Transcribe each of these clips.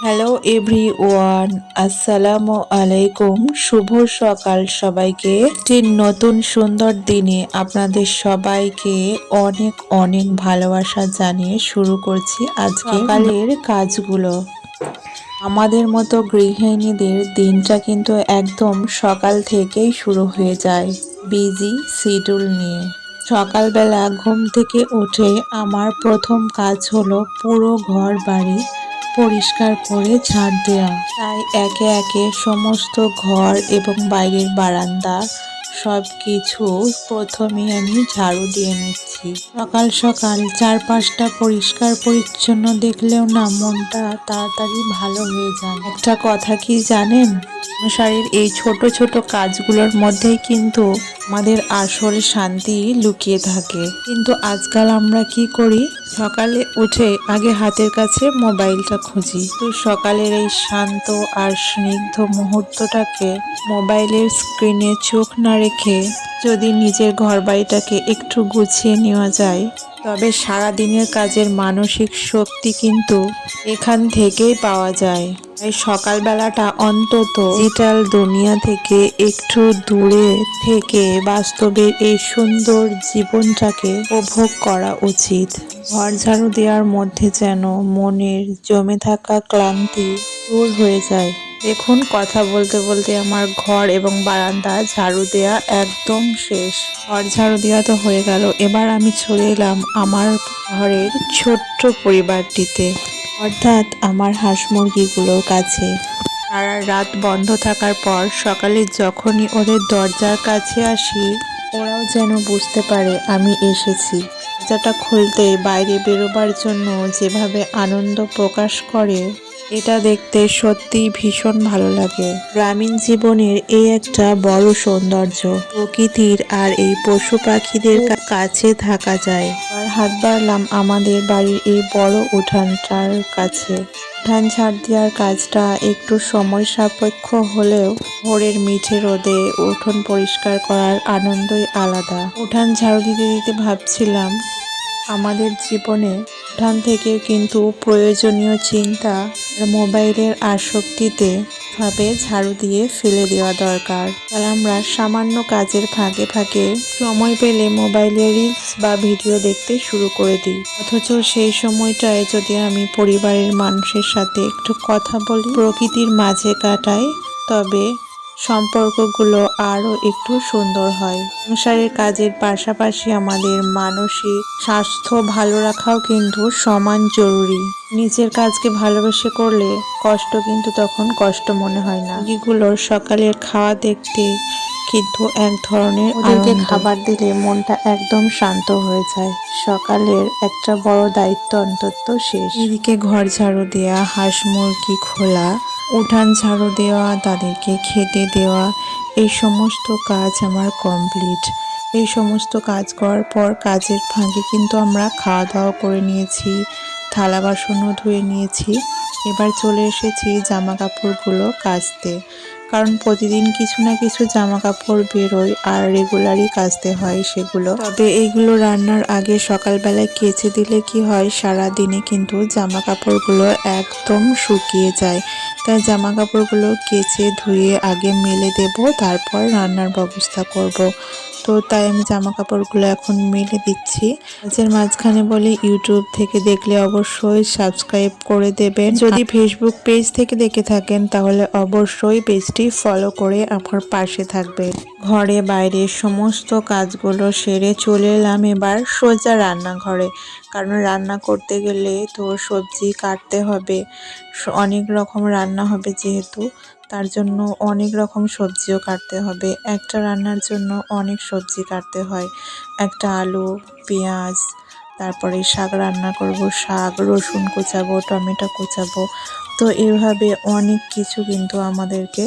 Hello everyone, আসসালামু আলাইকুম। শুভ সকাল সবাইকে। একটি নতুন সুন্দর দিনে আপনাদের সবাইকে অনেক অনেক ভালোবাসা জানিয়ে শুরু করছি আজকে সকালের কাজগুলো। আমাদের মতো গৃহিণীদের দিনটা কিন্তু একদম সকাল থেকেই শুরু হয়ে যায় বিজি শিডিউল নিয়ে। সকালবেলা ঘুম থেকে উঠে আমার প্রথম কাজ হলো পুরো ঘর বাড়ি পরিষ্কার করে ঝাড় দেওয়া। তাই একে একে সমস্ত ঘর এবং বাইরের বারান্দা সব কিছু প্রথমে আমি ঝাড়ু দিয়ে নিচ্ছি। সকাল সকাল চারপাশটা পরিষ্কার পরিচ্ছন্ন দেখলেও না মনটা তাড়াতাড়ি ভালো হয়ে যায়। একটা কথা কি জানেন, সংসারের এই ছোট ছোট কাজগুলোর মধ্যেই কিন্তু আমাদের আসল শান্তি লুকিয়ে থাকে। কিন্তু আজকাল আমরা কি করি, সকালে উঠে আগে হাতের কাছে মোবাইলটা খুঁজি। তো সকালের এই শান্ত আর স্নিগ্ধ মুহূর্তটাকে মোবাইলের স্ক্রিনে চোখ না রেখে যদি নিজের ঘর বাড়িটাকে একটু গুছিয়ে নেওয়া যায়, তবে সারা দিনের কাজের মানসিক শক্তি কিন্তু এখান থেকেই পাওয়া যায়। তাই সকালবেলাটা অন্তত ডিজিটাল দুনিয়া থেকে একটু দূরে থেকে বাস্তবের এই সুন্দর জীবনটাকে উপভোগ করা উচিত। ঘর ঝাড়ু দেওয়ার মধ্যে যেন মনের জমে থাকা ক্লান্তি দূর হয়ে যায়। দেখুন, কথা বলতে বলতে আমার ঘর এবং বারান্দা ঝাড়ু দেওয়া একদম শেষ। ঘর ঝাড়ু দেওয়া তো হয়ে গেল, এবার আমি চলে এলাম আমার ঘরের ছোট্ট পরিবারটিতে, অর্থাৎ আমার হাঁস মুরগিগুলোর কাছে। সারা রাত বন্ধ থাকার পর সকালে যখনই ওদের দরজার কাছে আসি, ওরাও যেন বুঝতে পারে আমি এসেছি। দরজাটা খুলতে বাইরে বেরোবার জন্য যেভাবে আনন্দ প্রকাশ করে, এটা দেখতে সত্যিই ভীষণ ভালো লাগে। গ্রামীণ জীবনের এই একটা বড় সৌন্দর্য, প্রকৃতির আর এই পশু পাখিদের কাছে থাকা যায়। আর হাত বাড়লাম আমাদের বাড়ির এই বড় উঠানটার কাছে। উঠান ঝাড় দেওয়ার কাজটা একটু সময় সাপেক্ষ হলেও ভোরের মিঠে রোদে উঠোন পরিষ্কার করার আনন্দই আলাদা। উঠান ঝাড়ু দিতে দিতে ভাবছিলাম, আমাদের জীবনে উঠান থেকে কিন্তু প্রয়োজনীয় চিন্তা আর মোবাইলের আসক্তিতে ভাবে ঝাড়ু দিয়ে ফেলে দেওয়া দরকার। আর আমরা সামান্য কাজের ফাঁকে ফাঁকে সময় পেলে মোবাইলে রিলস বা ভিডিও দেখতে শুরু করে দিই। অথচ সেই সময়টায় যদি আমি পরিবারের মানুষের সাথে একটু কথা বলি, প্রকৃতির মাঝে কাটাই, তবে সম্পর্কগুলো আরও একটু সুন্দর হয়। সংসারের কাজের পাশাপাশি আমাদের মানসিক স্বাস্থ্য ভালো রাখাও কিন্তু সমান জরুরি। নিজের কাজকে ভালোবেসে করলে কষ্ট কিন্তু তখন কষ্ট মনে হয় না। মুরগিগুলোর সকালের খাওয়া দেখতে কিন্তু এক ধরনের ওদেরকে খাবার দিলে মনটা একদম শান্ত হয়ে যায়। সকালের একটা বড় দায়িত্ব অন্তত শেষ। এদিকে ঘর ঝাড়ু দেওয়া, হাঁস মুরগি খোলা, উঠান ঝাড়ু দেওয়া, তাদেরকে খেতে দেওয়া, এই সমস্ত কাজ আমার কমপ্লিট। এই সমস্ত কাজ করার পর কাজের ফাঁকে কিন্তু আমরা খাওয়া দাওয়া করে নিয়েছি, থালা বাসনও ধুয়ে নিয়েছি। এবার চলে এসেছি জামা কাপড়গুলো কাচতে, কারণ প্রতিদিন কিছু না কিছু জামা কাপড় বেরোয় আর রেগুলারই কাচতে হয় সেগুলো। তবে এইগুলো রান্নার আগে সকালবেলায় কেচে দিলে কি হয়, সারা দিনে কিন্তু জামা কাপড়গুলো একদম শুকিয়ে যায়। তাই জামা কাপড়গুলো কেচে ধুয়ে আগে মেলে দেব, তারপর রান্নার ব্যবস্থা করব। তো তাই আমি জামা কাপড়গুলো এখন মেলে দিচ্ছি। কাজের মাঝখানে বলে ইউটিউব থেকে দেখলে অবশ্যই সাবস্ক্রাইব করে দেবেন। যদি ফেসবুক পেজ থেকে দেখে থাকেন তাহলে অবশ্যই পেজটি ফলো করে আমার পাশে থাকবেন। ঘরে বাইরে সমস্ত কাজগুলো সেরে চলে এলাম এবার সোজা রান্নাঘরে, কারণ রান্না করতে গেলে তো সবজি কাটতে হবে, অনেক রকম রান্না হবে যেহেতু, তার জন্য অনেক রকম সবজিও কাটতে হবে। একটা রান্নার জন্য অনেক সবজি কাটতে হয়, একটা আলু, পেঁয়াজ, তারপরে শাক রান্না করব, শাক, রসুন কুচাবো, টমেটো কুচাবো। তো এভাবে অনেক কিছু কিন্তু আমাদেরকে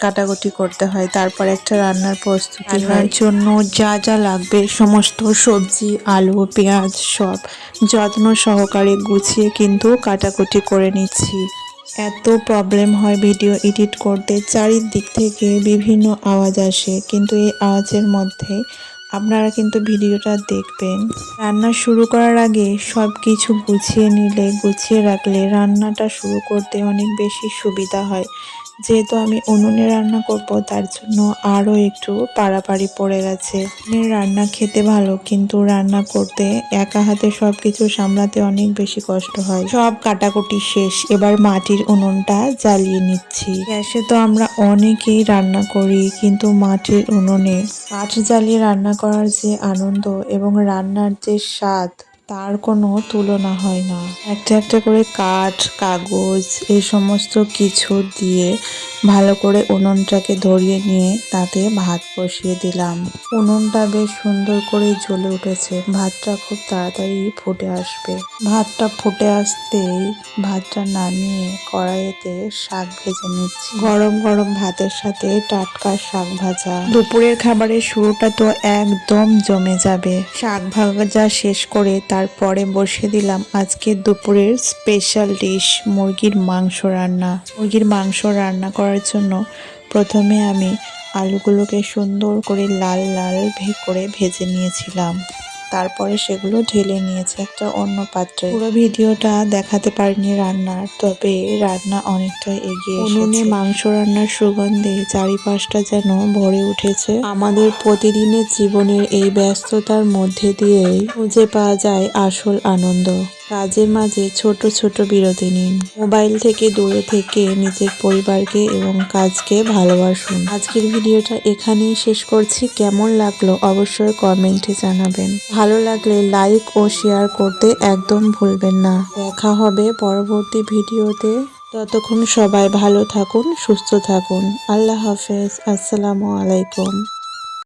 কাটাকুটি করতে হয়। তারপর একটা রান্নার প্রস্তুতি হয় জন্য যা যা লাগবে সমস্ত সবজি, আলু, পেঁয়াজ সব যত্ন সহকারে গুছিয়ে কিন্তু কাটাকুটি করে নিচ্ছি। এত প্রবলেম হয় ভিডিও এডিট করতে, চারিদিক থেকে বিভিন্ন আওয়াজ আসে, কিন্তু এই আওয়াজের মধ্যে আপনারা কিন্তু ভিডিওটা দেখবেন। রান্না শুরু করার আগে সব কিছু গুছিয়ে রাখলে রান্নাটা শুরু করতে অনেক বেশি সুবিধা হয়। যেহেতু আমি উনুনে রান্না করব, তার জন্য আরও একটু পাড়াপাড়ি পড়ে গেছে। উনুনের রান্না খেতে ভালো, কিন্তু রান্না করতে একা হাতে সব কিছু সামলাতে অনেক বেশি কষ্ট হয়। সব কাটাকুটি শেষ, এবার মাটির উনুনটা জ্বালিয়ে নিচ্ছি। গ্যাসে তো আমরা অনেকেই রান্না করি, কিন্তু মাটির উনুনে কাঠ জ্বালিয়ে রান্না করার যে আনন্দ এবং রান্নার যে স্বাদ, তার কোনো তুলনা হয় না। একটা একটা করে কাঠ, কাগজ এই সমস্ত কিছু দিয়ে ভালো করে উনুনটাকে ধরিয়ে নিয়ে তাতে ভাত বসিয়ে দিলাম। উনুনটা বেশ সুন্দর করে জ্বলে উঠেছে, ভাতটা খুব তাড়াতাড়ি ফুটে আসবে। ভাতটা ফুটে আসতেই ভাতটা নামিয়ে কড়াইতে শাক ভেজে নিচ্ছি। গরম গরম ভাতের সাথে টাটকা শাক ভাজা। দুপুরের খাবারের শুরুটা তো একদম জমে যাবে। শাক ভাজা শেষ করে তারপরে বসিয়ে দিলাম আজকে দুপুরের স্পেশাল ডিশ, মুরগির মাংস রান্না। মুরগির মাংস রান্না করার জন্য প্রথমে আমি আলুগুলোকে সুন্দর করে লাল লাল করে ভেজে নিয়েছিলাম। তারপরে সেগুলো ঢেলে নিয়েছে একটা অন্য পাত্রে। পুরো ভিডিওটা দেখাতে পারিনি রান্নার, তবে রান্না অনেকটা এগিয়ে এসেছে। উনুনে মাংস রান্নার সুগন্ধে চারিপাশটা যেন ভরে উঠেছে। আমাদের প্রতিদিনের জীবনের এই ব্যস্ততার মধ্যে দিয়েই খুঁজে পাওয়া যায় আসল আনন্দ। কাজের মাঝে ছোট ছোট বিরতি নিন। মোবাইল থেকে দূরে থেকে নিজের পরিবারকে এবং কাজকে ভালোবাসুন। আজকের ভিডিওটা এখানেই শেষ করছি। কেমন লাগলো অবশ্যই কমেন্টে জানাবেন। ভালো লাগলে লাইক ও শেয়ার করতে একদম ভুলবেন না। দেখা হবে পরবর্তী ভিডিওতে। ততক্ষণ সবাই ভালো থাকুন, সুস্থ থাকুন। আল্লাহ হাফেজ। আসসালামু আলাইকুম।